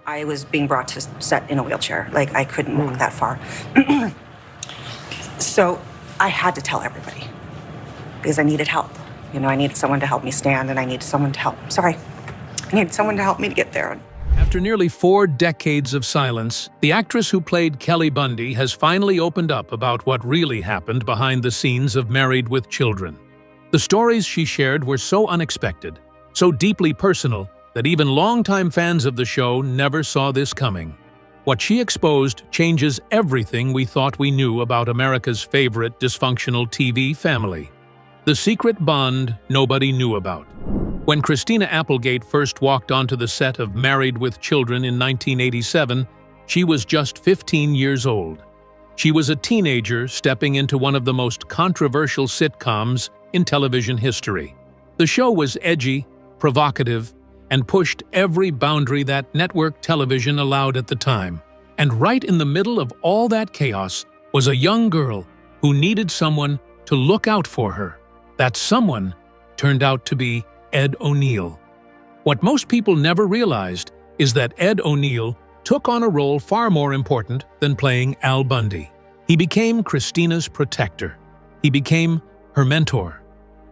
I was being brought to set in a wheelchair. Like, I couldn't walk that far. So I had to tell everybody because I needed help. You know, I needed someone to help me stand, and I needed someone to help. I needed someone to help me to get there. After nearly 4 decades of silence, the actress who played Kelly Bundy has finally opened up about what really happened behind the scenes of Married with Children. The stories she shared were so unexpected, so deeply personal, that even longtime fans of the show never saw this coming. What she exposed changes everything we thought we knew about America's favorite dysfunctional TV family. The secret bond nobody knew about. When Christina Applegate first walked onto the set of Married with Children in 1987, she was just 15 years old. She was a teenager stepping into one of the most controversial sitcoms in television history. The show was edgy, provocative, and pushed every boundary that network television allowed at the time. And right in the middle of all that chaos was a young girl who needed someone to look out for her. That someone turned out to be Ed O'Neill. What most people never realized is that Ed O'Neill took on a role far more important than playing Al Bundy. He became Christina's protector. He became her mentor.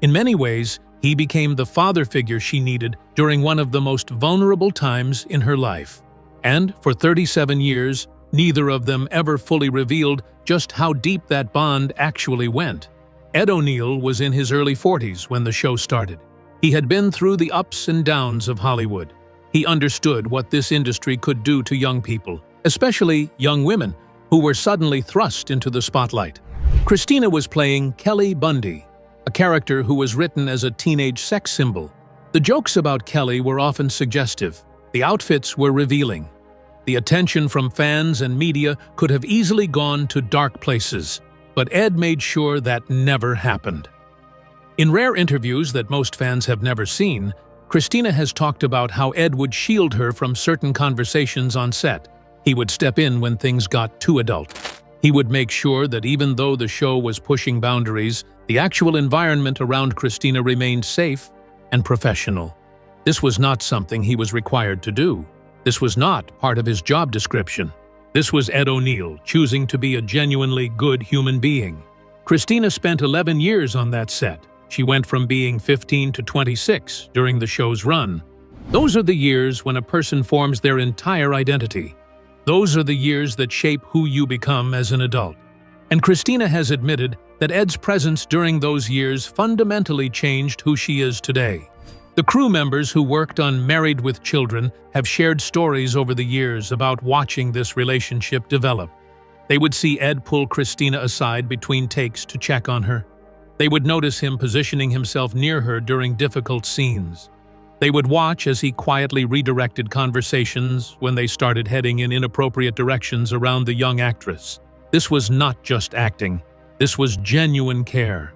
In many ways, he became the father figure she needed during one of the most vulnerable times in her life. And for 37 years, neither of them ever fully revealed just how deep that bond actually went. Ed O'Neill was in his early 40s when the show started. He had been through the ups and downs of Hollywood. He understood what this industry could do to young people, especially young women, who were suddenly thrust into the spotlight. Christina was playing Kelly Bundy, a character who was written as a teenage sex symbol. The jokes about Kelly were often suggestive. The outfits were revealing. The attention from fans and media could have easily gone to dark places, but Ed made sure that never happened. In rare interviews that most fans have never seen, Christina has talked about how Ed would shield her from certain conversations on set. He would step in when things got too adult. He would make sure that even though the show was pushing boundaries, the actual environment around Christina remained safe and professional. This was not something he was required to do. This was not part of his job description. This was Ed O'Neill choosing to be a genuinely good human being. Christina spent 11 years on that set. She went from being 15 to 26 during the show's run. Those are the years when a person forms their entire identity. Those are the years that shape who you become as an adult. And Christina has admitted that Ed's presence during those years fundamentally changed who she is today. The crew members who worked on Married with Children have shared stories over the years about watching this relationship develop. They would see Ed pull Christina aside between takes to check on her. They would notice him positioning himself near her during difficult scenes. They would watch as he quietly redirected conversations when they started heading in inappropriate directions around the young actress. This was not just acting. This was genuine care.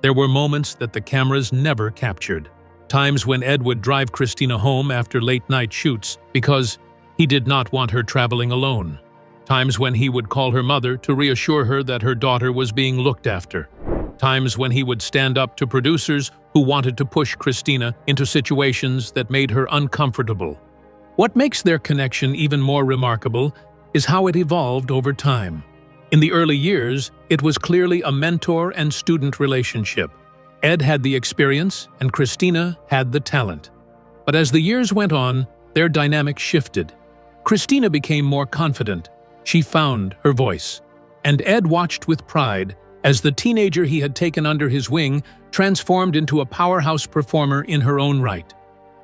There were moments that the cameras never captured. Times when Ed would drive Christina home after late-night shoots because he did not want her traveling alone. Times when he would call her mother to reassure her that her daughter was being looked after. Times when he would stand up to producers who wanted to push Christina into situations that made her uncomfortable. What makes their connection even more remarkable is how it evolved over time. In the early years, it was clearly a mentor and student relationship. Ed had the experience and Christina had the talent. But as the years went on, their dynamic shifted. Christina became more confident. She found her voice. And Ed watched with pride as the teenager he had taken under his wing transformed into a powerhouse performer in her own right.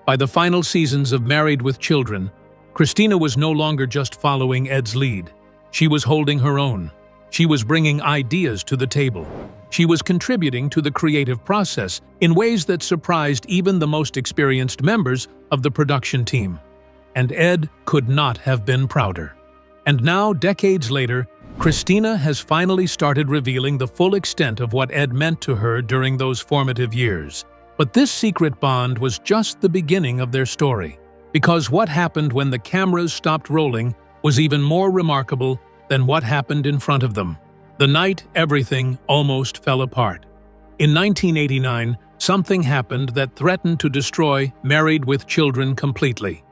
By the final seasons of Married with Children, Christina was no longer just following Ed's lead. She was holding her own. She was bringing ideas to the table. She was contributing to the creative process in ways that surprised even the most experienced members of the production team. And Ed could not have been prouder. And now, decades later, Christina has finally started revealing the full extent of what Ed meant to her during those formative years. But this secret bond was just the beginning of their story, because what happened when the cameras stopped rolling was even more remarkable than what happened in front of them. The night everything almost fell apart. In 1989, something happened that threatened to destroy Married with Children completely.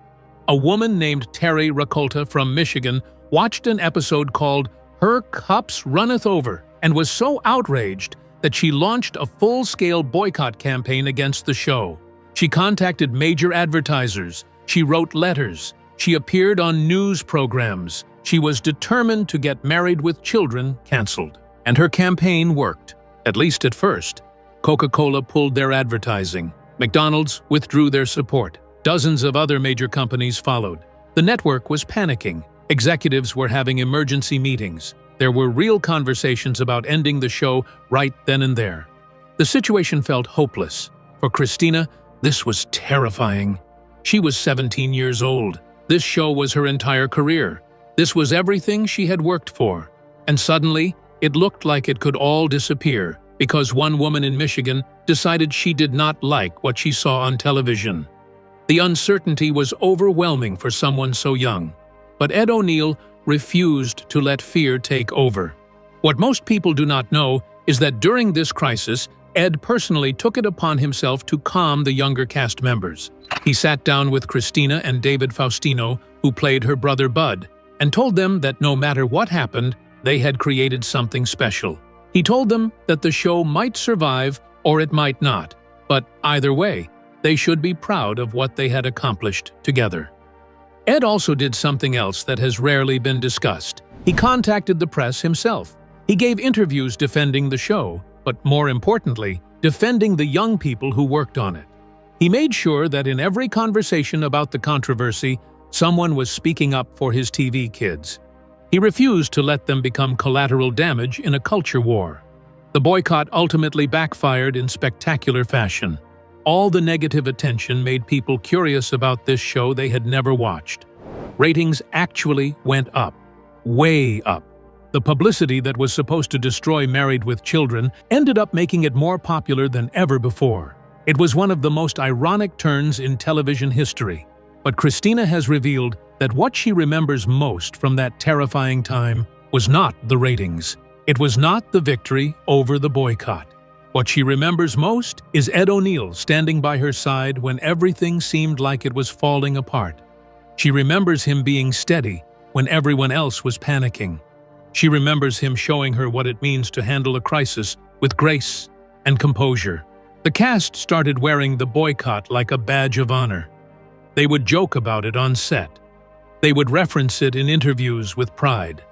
A woman named Terry Rakolta from Michigan watched an episode called Her Cups Runneth Over and was so outraged that she launched a full-scale boycott campaign against the show. She contacted major advertisers, she wrote letters, she appeared on news programs. She was determined to get Married with Children canceled. And her campaign worked, at least at first. Coca-Cola pulled their advertising. McDonald's withdrew their support. Dozens of other major companies followed. The network was panicking. Executives were having emergency meetings. There were real conversations about ending the show right then and there. The situation felt hopeless. For Christina, this was terrifying. She was 17 years old. This show was her entire career. This was everything she had worked for. And suddenly, it looked like it could all disappear because one woman in Michigan decided she did not like what she saw on television. The uncertainty was overwhelming for someone so young. But Ed O'Neill refused to let fear take over. What most people do not know is that during this crisis, Ed personally took it upon himself to calm the younger cast members. He sat down with Christina and David Faustino, who played her brother Bud, and told them that no matter what happened, they had created something special. He told them that the show might survive or it might not, but either way, they should be proud of what they had accomplished together. Ed also did something else that has rarely been discussed. He contacted the press himself. He gave interviews defending the show, but more importantly, defending the young people who worked on it. He made sure that in every conversation about the controversy, someone was speaking up for his TV kids. He refused to let them become collateral damage in a culture war. The boycott ultimately backfired in spectacular fashion. All the negative attention made people curious about this show they had never watched. Ratings actually went up. Way up. The publicity that was supposed to destroy Married with Children ended up making it more popular than ever before. It was one of the most ironic turns in television history. But Christina has revealed that what she remembers most from that terrifying time was not the ratings. It was not the victory over the boycott. What she remembers most is Ed O'Neill standing by her side when everything seemed like it was falling apart. She remembers him being steady when everyone else was panicking. She remembers him showing her what it means to handle a crisis with grace and composure. The cast started wearing the boycott like a badge of honor. They would joke about it on set. They would reference it in interviews with pride.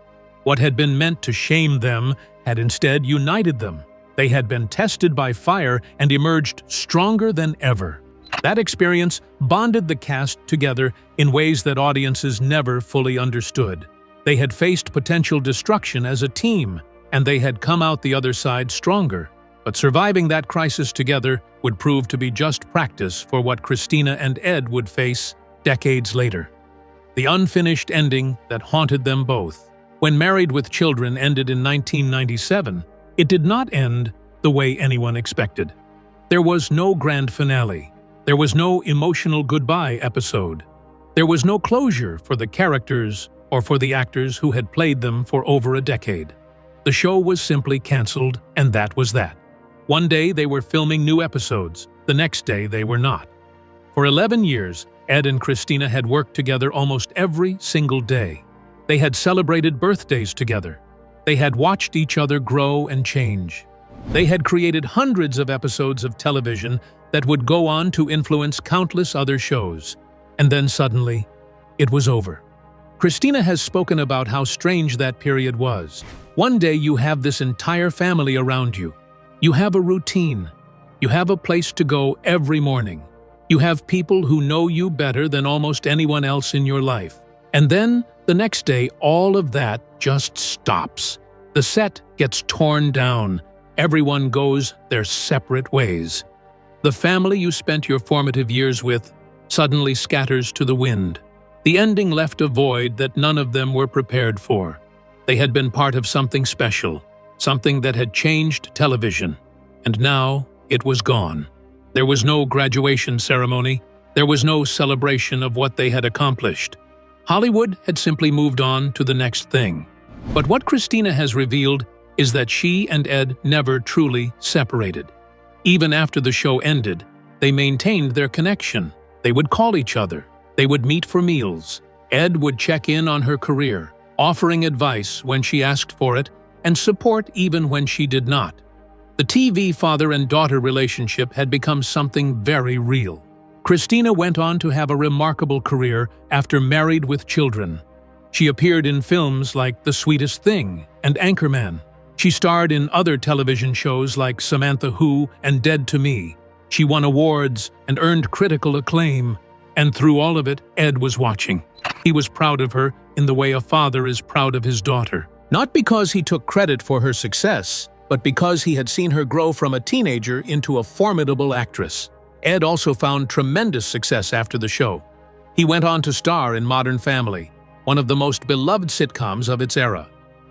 What had been meant to shame them had instead united them. They had been tested by fire and emerged stronger than ever. That experience bonded the cast together in ways that audiences never fully understood. They had faced potential destruction as a team, and they had come out the other side stronger. But surviving that crisis together would prove to be just practice for what Christina and Ed would face decades later. The unfinished ending that haunted them both. When Married with Children ended in 1997, it did not end the way anyone expected. There was no grand finale. There was no emotional goodbye episode. There was no closure for the characters or for the actors who had played them for over a decade. The show was simply canceled, and that was that. One day they were filming new episodes, the next day they were not. For 11 years, Ed and Christina had worked together almost every single day. They had celebrated birthdays together. They had watched each other grow and change. They had created hundreds of episodes of television that would go on to influence countless other shows. And then suddenly, it was over. Christina has spoken about how strange that period was. One day you have this entire family around you. You have a routine. You have a place to go every morning. You have people who know you better than almost anyone else in your life. And then, the next day, all of that just stops. The set gets torn down. Everyone goes their separate ways. The family you spent your formative years with suddenly scatters to the wind. The ending left a void that none of them were prepared for. They had been part of something special, something that had changed television, and now it was gone. There was no graduation ceremony. There was no celebration of what they had accomplished. Hollywood had simply moved on to the next thing. But what Christina has revealed is that she and Ed never truly separated. Even after the show ended, they maintained their connection. They would call each other. They would meet for meals. Ed would check in on her career, offering advice when she asked for it and support even when she did not. The TV father and daughter relationship had become something very real. Christina went on to have a remarkable career after Married with Children. She appeared in films like The Sweetest Thing and Anchorman. She starred in other television shows like Samantha Who and Dead to Me. She won awards and earned critical acclaim. And through all of it, Ed was watching. He was proud of her in the way a father is proud of his daughter. Not because he took credit for her success, but because he had seen her grow from a teenager into a formidable actress. Ed also found tremendous success after the show. He went on to star in Modern Family, one of the most beloved sitcoms of its era.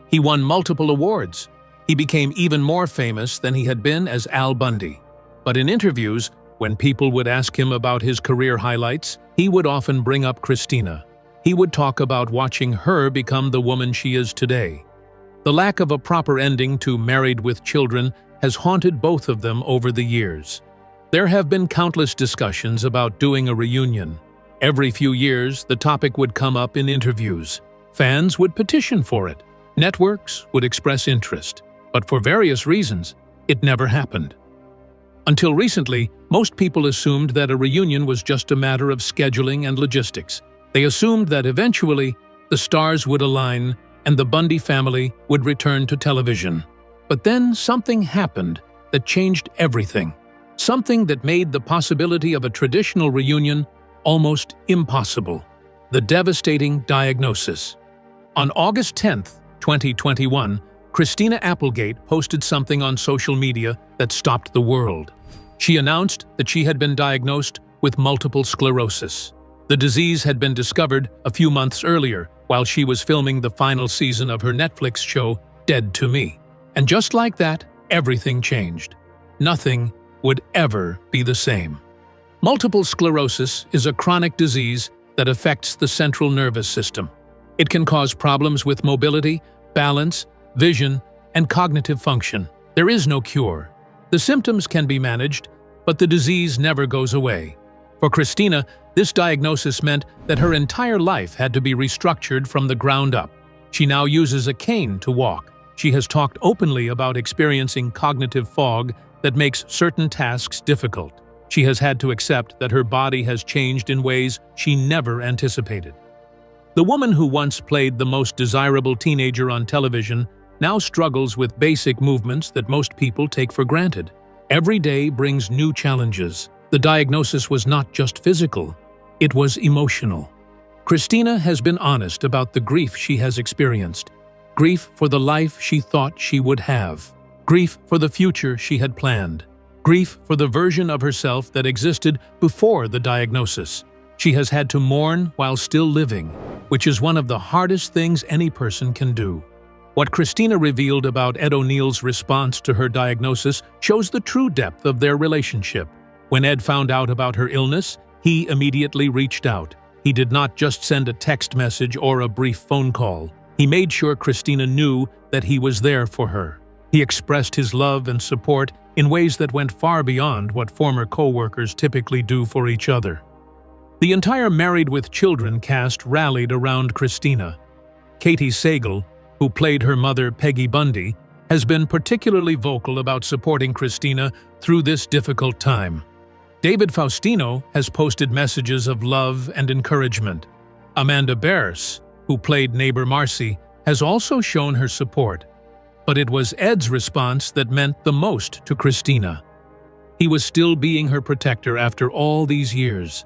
He won multiple awards. He became even more famous than he had been as Al Bundy. But in interviews, when people would ask him about his career highlights, he would often bring up Christina. He would talk about watching her become the woman she is today. The lack of a proper ending to Married with Children has haunted both of them over the years. There have been countless discussions about doing a reunion. Every few years, the topic would come up in interviews. Fans would petition for it. Networks would express interest. But for various reasons, it never happened. Until recently, most people assumed that a reunion was just a matter of scheduling and logistics. They assumed that eventually, the stars would align and the Bundy family would return to television. But then something happened that changed everything. Something that made the possibility of a traditional reunion almost impossible. The devastating diagnosis. On August 10, 2021, Christina Applegate posted something on social media that stopped the world. She announced that she had been diagnosed with multiple sclerosis. The disease had been discovered a few months earlier while she was filming the final season of her Netflix show, Dead to Me. And just like that, everything changed. Nothing would ever be the same. Multiple sclerosis is a chronic disease that affects the central nervous system. It can cause problems with mobility, balance, vision, and cognitive function. There is no cure. The symptoms can be managed, but the disease never goes away. For Christina, this diagnosis meant that her entire life had to be restructured from the ground up. She now uses a cane to walk. She has talked openly about experiencing cognitive fog that makes certain tasks difficult. She has had to accept that her body has changed in ways she never anticipated. The woman who once played the most desirable teenager on television now struggles with basic movements that most people take for granted. Every day brings new challenges. The diagnosis was not just physical, it was emotional. Christina has been honest about the grief she has experienced. Grief for the life she thought she would have. Grief for the future she had planned. Grief for the version of herself that existed before the diagnosis. She has had to mourn while still living, which is one of the hardest things any person can do. What Christina revealed about Ed O'Neill's response to her diagnosis shows the true depth of their relationship. When Ed found out about her illness, he immediately reached out. He did not just send a text message or a brief phone call. He made sure Christina knew that he was there for her. He expressed his love and support in ways that went far beyond what former co-workers typically do for each other. The entire Married with Children cast rallied around Christina. Katie Sagal, who played her mother Peggy Bundy, has been particularly vocal about supporting Christina through this difficult time. David Faustino has posted messages of love and encouragement. Amanda Bears, who played neighbor Marcy, has also shown her support. But it was Ed's response that meant the most to Christina. He was still being her protector after all these years.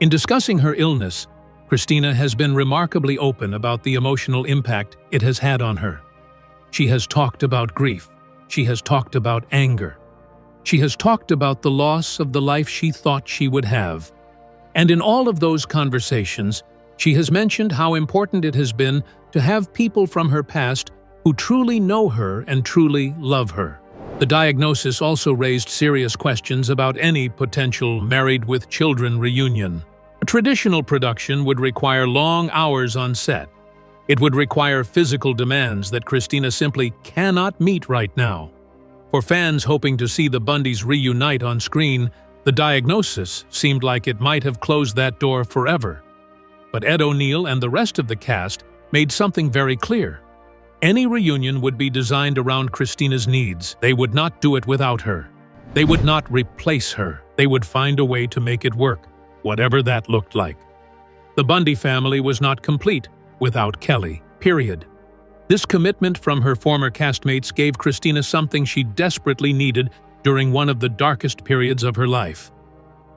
In discussing her illness, Christina has been remarkably open about the emotional impact it has had on her. She has talked about grief. She has talked about anger. She has talked about the loss of the life she thought she would have. And in all of those conversations, she has mentioned how important it has been to have people from her past who truly know her and truly love her. The diagnosis also raised serious questions about any potential Married with Children reunion. A traditional production would require long hours on set. It would require physical demands that Christina simply cannot meet right now. For fans hoping to see the Bundys reunite on screen, The diagnosis seemed like it might have closed that door forever. But Ed O'Neill and the rest of the cast made something very clear. Any reunion would be designed around Christina's needs. They would not do it without her. They would not replace her. They would find a way to make it work, whatever that looked like. The Bundy family was not complete without Kelly, period. This commitment from her former castmates gave Christina something she desperately needed during one of the darkest periods of her life.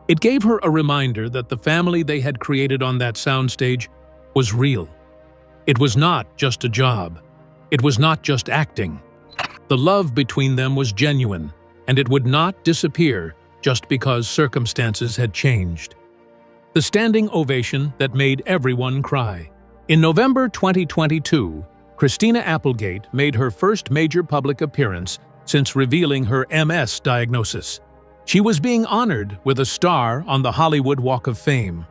It gave her a reminder that the family they had created on that soundstage was real. It was not just a job. It was not just acting. The love between them was genuine, and it would not disappear just because circumstances had changed. The standing ovation that made everyone cry. In November 2022, Christina Applegate made her first major public appearance since revealing her MS diagnosis. She was being honored with a star on the Hollywood Walk of Fame.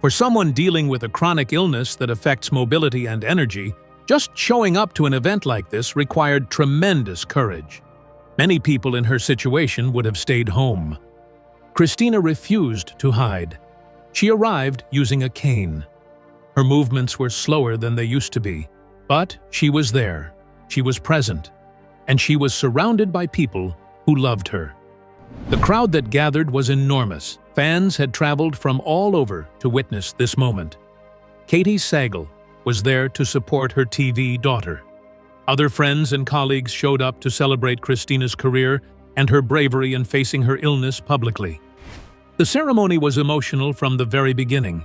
For someone dealing with a chronic illness that affects mobility and energy, just showing up to an event like this required tremendous courage. Many people in her situation would have stayed home. Christina refused to hide. She arrived using a cane. Her movements were slower than they used to be, but she was there, she was present, and she was surrounded by people who loved her. The crowd that gathered was enormous. Fans had traveled from all over to witness this moment. Katie Sagal was there to support her TV daughter. Other friends and colleagues showed up to celebrate Christina's career and her bravery in facing her illness publicly. The ceremony was emotional from the very beginning,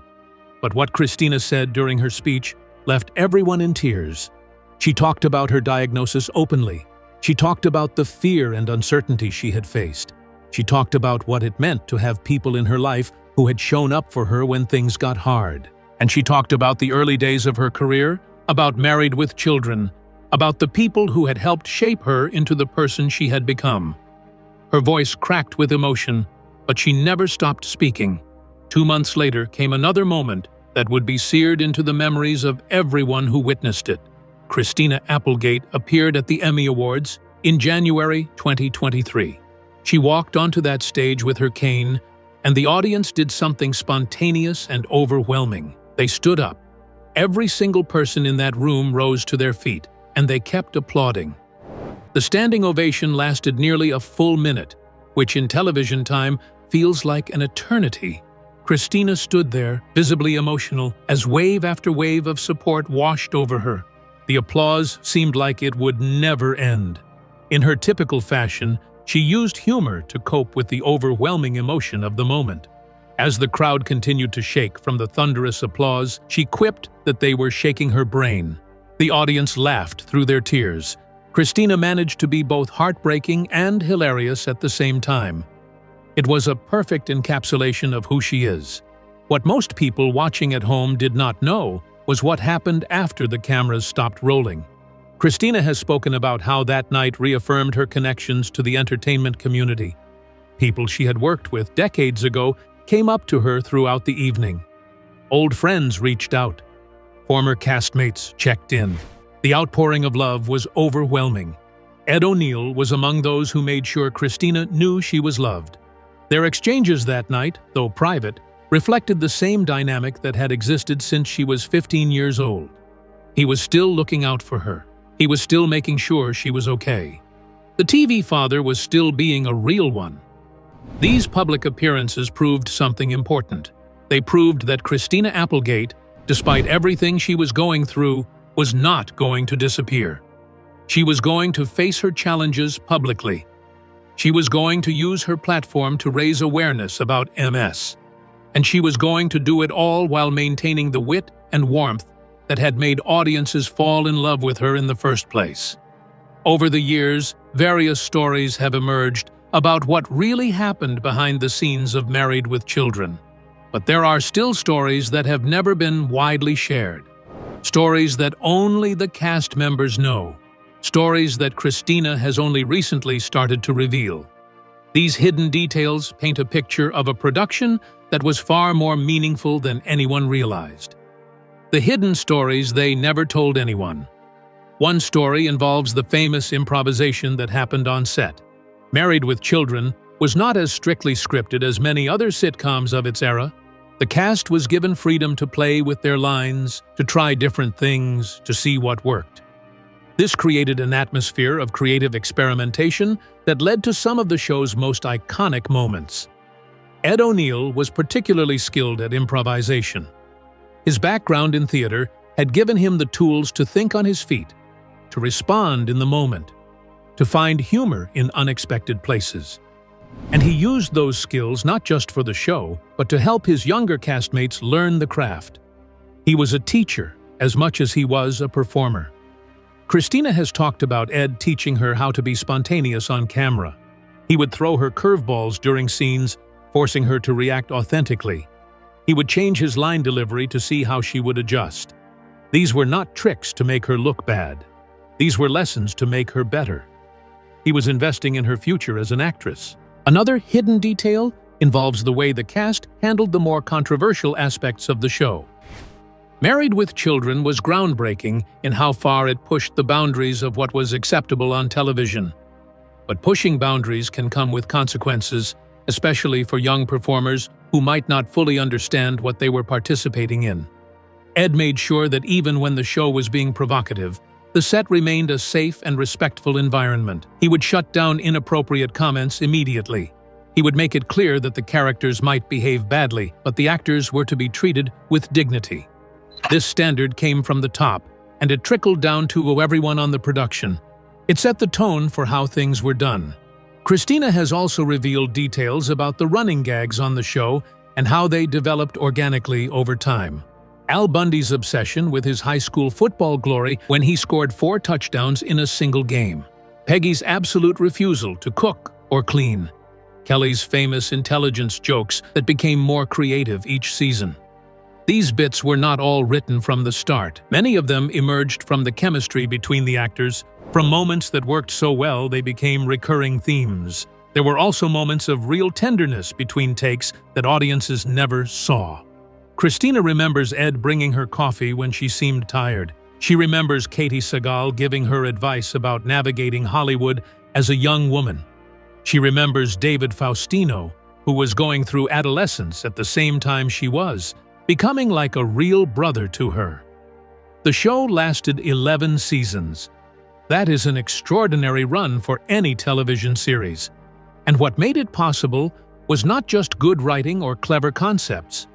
but what Christina said during her speech left everyone in tears. She talked about her diagnosis openly. She talked about the fear and uncertainty she had faced. She talked about what it meant to have people in her life who had shown up for her when things got hard. And she talked about the early days of her career, about Married with Children, about the people who had helped shape her into the person she had become. Her voice cracked with emotion, but she never stopped speaking. 2 months later came another moment that would be seared into the memories of everyone who witnessed it. Christina Applegate appeared at the Emmy Awards in January 2023. She walked onto that stage with her cane, and the audience did something spontaneous and overwhelming. They stood up. Every single person in that room rose to their feet, and they kept applauding. The standing ovation lasted nearly a full minute, which in television time feels like an eternity. Christina stood there, visibly emotional, as wave after wave of support washed over her. The applause seemed like it would never end. In her typical fashion, she used humor to cope with the overwhelming emotion of the moment. As the crowd continued to shake from the thunderous applause, she quipped that they were shaking her brain. The audience laughed through their tears. Christina managed to be both heartbreaking and hilarious at the same time. It was a perfect encapsulation of who she is. What most people watching at home did not know was what happened after the cameras stopped rolling. Christina has spoken about how that night reaffirmed her connections to the entertainment community. People she had worked with decades ago came up to her throughout the evening. Old friends reached out. Former castmates checked in. The outpouring of love was overwhelming. Ed O'Neill was among those who made sure Christina knew she was loved. Their exchanges that night, though private, reflected the same dynamic that had existed since she was 15 years old. He was still looking out for her. He was still making sure she was okay. The TV father was still being a real one. These public appearances proved something important. They proved that Christina Applegate, despite everything she was going through, was not going to disappear. She was going to face her challenges publicly. She was going to use her platform to raise awareness about MS. And she was going to do it all while maintaining the wit and warmth that had made audiences fall in love with her in the first place. Over the years, various stories have emerged about what really happened behind the scenes of Married with Children. But there are still stories that have never been widely shared. Stories that only the cast members know. Stories that Christina has only recently started to reveal. These hidden details paint a picture of a production that was far more meaningful than anyone realized. The hidden stories they never told anyone. One story involves the famous improvisation that happened on set. Married with Children was not as strictly scripted as many other sitcoms of its era. The cast was given freedom to play with their lines, to try different things, to see what worked. This created an atmosphere of creative experimentation that led to some of the show's most iconic moments. Ed O'Neill was particularly skilled at improvisation. His background in theater had given him the tools to think on his feet, to respond in the moment, to find humor in unexpected places. And he used those skills not just for the show, but to help his younger castmates learn the craft. He was a teacher as much as he was a performer. Christina has talked about Ed teaching her how to be spontaneous on camera. He would throw her curveballs during scenes, forcing her to react authentically. He would change his line delivery to see how she would adjust. These were not tricks to make her look bad. These were lessons to make her better. He was investing in her future as an actress. Another hidden detail involves the way the cast handled the more controversial aspects of the show. Married with Children was groundbreaking in how far it pushed the boundaries of what was acceptable on television. But pushing boundaries can come with consequences, especially for young performers who might not fully understand what they were participating in. Ed made sure that even when the show was being provocative, the set remained a safe and respectful environment. He would shut down inappropriate comments immediately. He would make it clear that the characters might behave badly, but the actors were to be treated with dignity. This standard came from the top, and it trickled down to everyone on the production. It set the tone for how things were done. Christina has also revealed details about the running gags on the show and how they developed organically over time. Al Bundy's obsession with his high school football glory when he scored 4 touchdowns in a single game. Peggy's absolute refusal to cook or clean. Kelly's famous intelligence jokes that became more creative each season. These bits were not all written from the start. Many of them emerged from the chemistry between the actors. From moments that worked so well, they became recurring themes. There were also moments of real tenderness between takes that audiences never saw. Christina remembers Ed bringing her coffee when she seemed tired. She remembers Katie Sagal giving her advice about navigating Hollywood as a young woman. She remembers David Faustino, who was going through adolescence at the same time she was, becoming like a real brother to her. The show lasted 11 seasons. That is an extraordinary run for any television series. And what made it possible was not just good writing or clever concepts.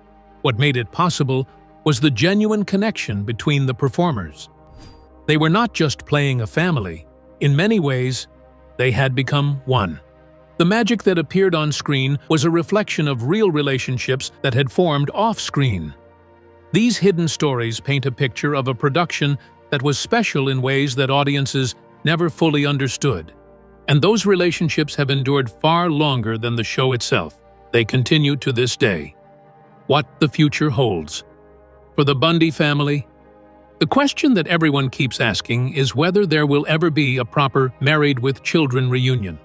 What made it possible was the genuine connection between the performers. They were not just playing a family. In many ways, they had become one. The magic that appeared on screen was a reflection of real relationships that had formed off-screen. These hidden stories paint a picture of a production that was special in ways that audiences never fully understood. And those relationships have endured far longer than the show itself. They continue to this day. What the future holds. For the Bundy family, the question that everyone keeps asking is whether there will ever be a proper Married with Children reunion.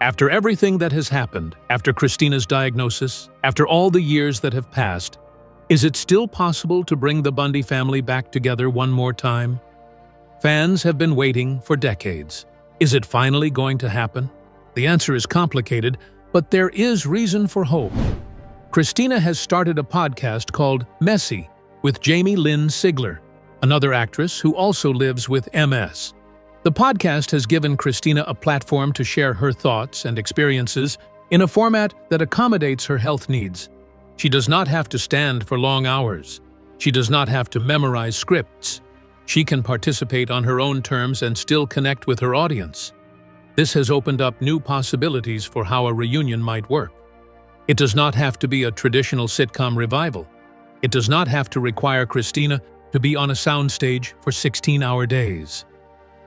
After everything that has happened, after Christina's diagnosis, after all the years that have passed, is it still possible to bring the Bundy family back together one more time? Fans have been waiting for decades. Is it finally going to happen? The answer is complicated, but there is reason for hope. Christina has started a podcast called Messy with Jamie Lynn Sigler, another actress who also lives with MS. The podcast has given Christina a platform to share her thoughts and experiences in a format that accommodates her health needs. She does not have to stand for long hours. She does not have to memorize scripts. She can participate on her own terms and still connect with her audience. This has opened up new possibilities for how a reunion might work. It does not have to be a traditional sitcom revival. It does not have to require Christina to be on a soundstage for 16-hour days.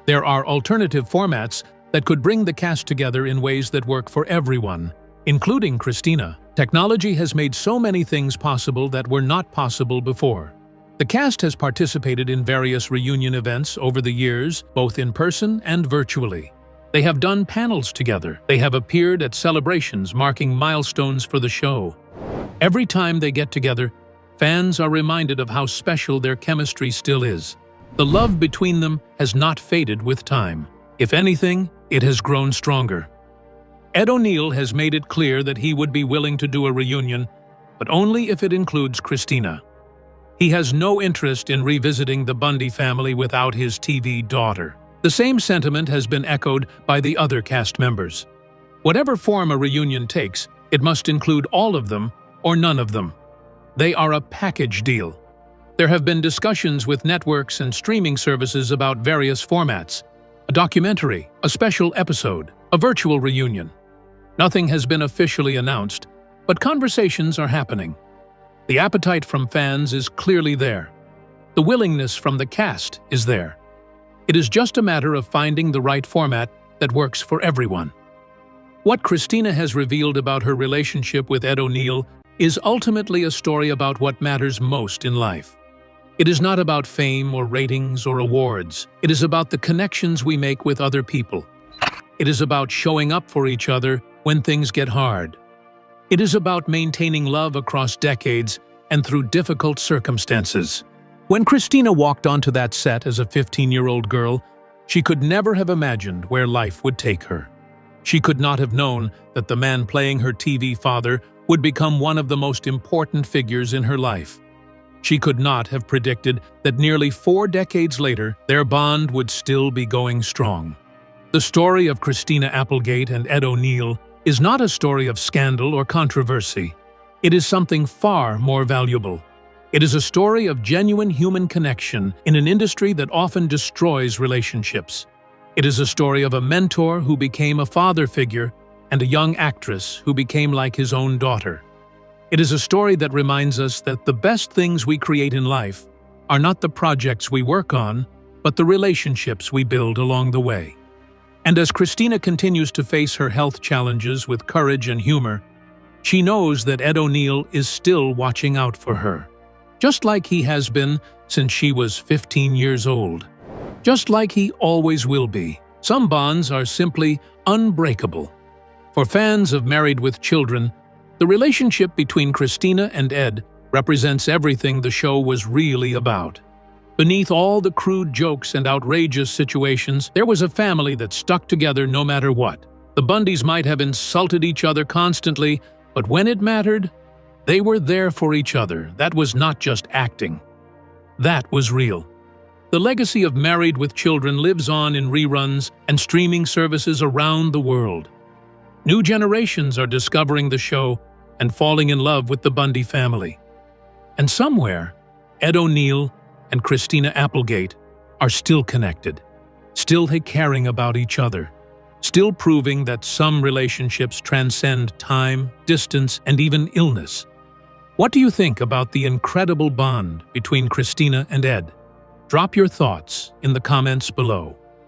There are alternative formats that could bring the cast together in ways that work for everyone, including Christina. Technology has made so many things possible that were not possible before. The cast has participated in various reunion events over the years, both in person and virtually. They have done panels together. They have appeared at celebrations marking milestones for the show. Every time they get together, fans are reminded of how special their chemistry still is. The love between them has not faded with time. If anything, it has grown stronger. Ed O'Neill has made it clear that he would be willing to do a reunion, but only if it includes Christina. He has no interest in revisiting the Bundy family without his TV daughter. The same sentiment has been echoed by the other cast members. Whatever form a reunion takes, it must include all of them or none of them. They are a package deal. There have been discussions with networks and streaming services about various formats: a documentary, a special episode, a virtual reunion. Nothing has been officially announced, but conversations are happening. The appetite from fans is clearly there. The willingness from the cast is there. It is just a matter of finding the right format that works for everyone. What Christina has revealed about her relationship with Ed O'Neill is ultimately a story about what matters most in life. It is not about fame or ratings or awards. It is about the connections we make with other people. It is about showing up for each other when things get hard. It is about maintaining love across decades and through difficult circumstances. When Christina walked onto that set as a 15-year-old girl, she could never have imagined where life would take her. She could not have known that the man playing her TV father would become one of the most important figures in her life. She could not have predicted that nearly 4 decades later, their bond would still be going strong. The story of Christina Applegate and Ed O'Neill is not a story of scandal or controversy. It is something far more valuable. It is a story of genuine human connection in an industry that often destroys relationships. It is a story of a mentor who became a father figure and a young actress who became like his own daughter. It is a story that reminds us that the best things we create in life are not the projects we work on, but the relationships we build along the way. And as Christina continues to face her health challenges with courage and humor, she knows that Ed O'Neill is still watching out for her. Just like he has been since she was 15 years old. Just like he always will be. Some bonds are simply unbreakable. For fans of Married with Children, the relationship between Christina and Ed represents everything the show was really about. Beneath all the crude jokes and outrageous situations, there was a family that stuck together no matter what. The Bundys might have insulted each other constantly, but when it mattered, they were there for each other. That was not just acting. That was real. The legacy of Married with Children lives on in reruns and streaming services around the world. New generations are discovering the show and falling in love with the Bundy family. And somewhere, Ed O'Neill and Christina Applegate are still connected, still caring about each other, still proving that some relationships transcend time, distance, and even illness. What do you think about the incredible bond between Christina and Ed? Drop your thoughts in the comments below.